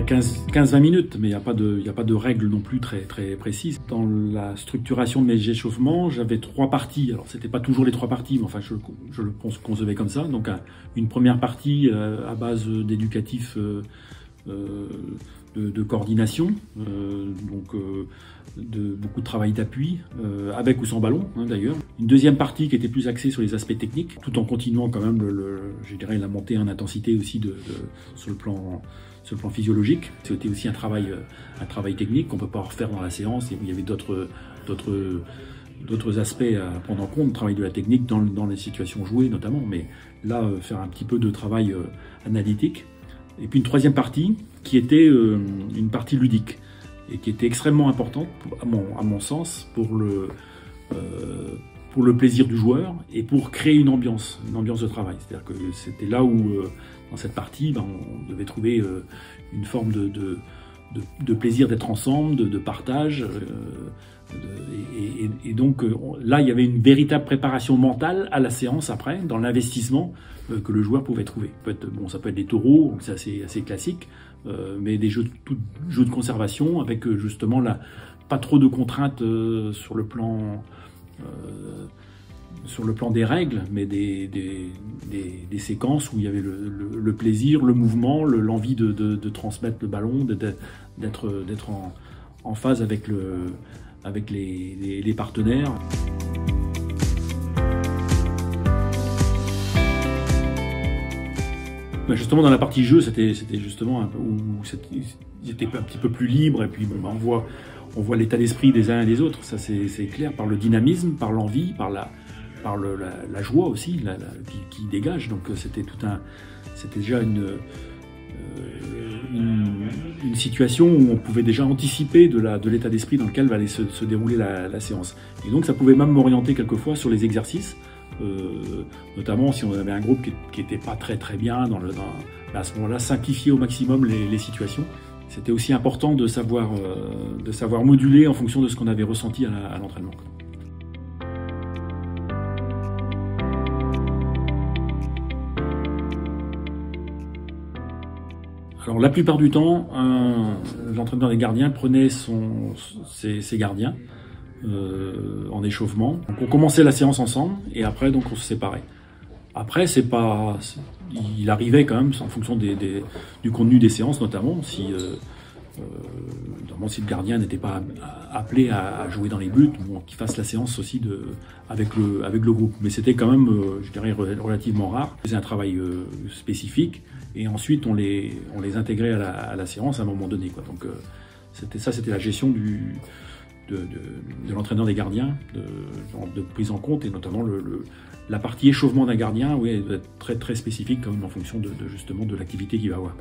dirais 15-20 minutes, mais il n'y a pas de règle non plus très précise. Dans la structuration de mes échauffements, j'avais 3 parties. Alors, c'était pas toujours les 3 parties, mais enfin, je le concevais comme ça. Donc, une première partie à base d'éducatif de coordination, de beaucoup de travail d'appui, avec ou sans ballon d'ailleurs. Une deuxième partie qui était plus axée sur les aspects techniques, tout en continuant quand même je dirais la montée en intensité aussi sur le plan physiologique. C'était aussi un travail technique qu'on peut pas refaire dans la séance, et il y avait d'autres aspects à prendre en compte, le travail de la technique dans les situations jouées notamment, mais là faire un petit peu de travail analytique. Et puis une troisième partie qui était une partie ludique et qui était extrêmement importante à mon sens pour le plaisir du joueur et pour créer une ambiance de travail. C'est-à-dire que c'était là où dans cette partie on devait trouver une forme de plaisir d'être ensemble, de partage. Et donc là, il y avait une véritable préparation mentale à la séance après, dans l'investissement que le joueur pouvait trouver. Ça peut être des taureaux, c'est assez classique, mais des jeux de conservation avec justement pas trop de contraintes sur le plan des règles, mais des séquences où il y avait le plaisir, le mouvement, l'envie de transmettre le ballon, d'être en phase avec les partenaires. Justement, dans la partie jeu, c'était justement un peu où ils étaient un petit peu plus libres, et puis on voit l'état d'esprit des uns et des autres, ça c'est clair, par le dynamisme, par l'envie, par la joie aussi qui dégage. Donc c'était déjà une situation où on pouvait déjà anticiper de l'état d'esprit dans lequel va aller se dérouler la séance. Et donc ça pouvait même m'orienter quelquefois sur les exercices, notamment si on avait un groupe qui n'était pas très bien à ce moment-là, simplifier au maximum les situations. C'était aussi important de savoir moduler en fonction de ce qu'on avait ressenti à l'entraînement. Alors la plupart du temps, l'entraîneur des gardiens prenait ses gardiens en échauffement. Donc on commençait la séance ensemble et après donc on se séparait. Après il arrivait quand même en fonction du contenu des séances, notamment si le gardien n'était pas appelé à jouer dans les buts, qu'il fasse la séance aussi avec le groupe. Mais c'était quand même, je dirais, relativement rare. C'est un travail spécifique et ensuite on les intégrait à la séance à un moment donné, quoi. Donc c'était la gestion de l'entraîneur des gardiens, de prise en compte, et notamment la partie échauffement d'un gardien, oui, elle doit être très spécifique quand même en fonction justement de l'activité qu'il va avoir.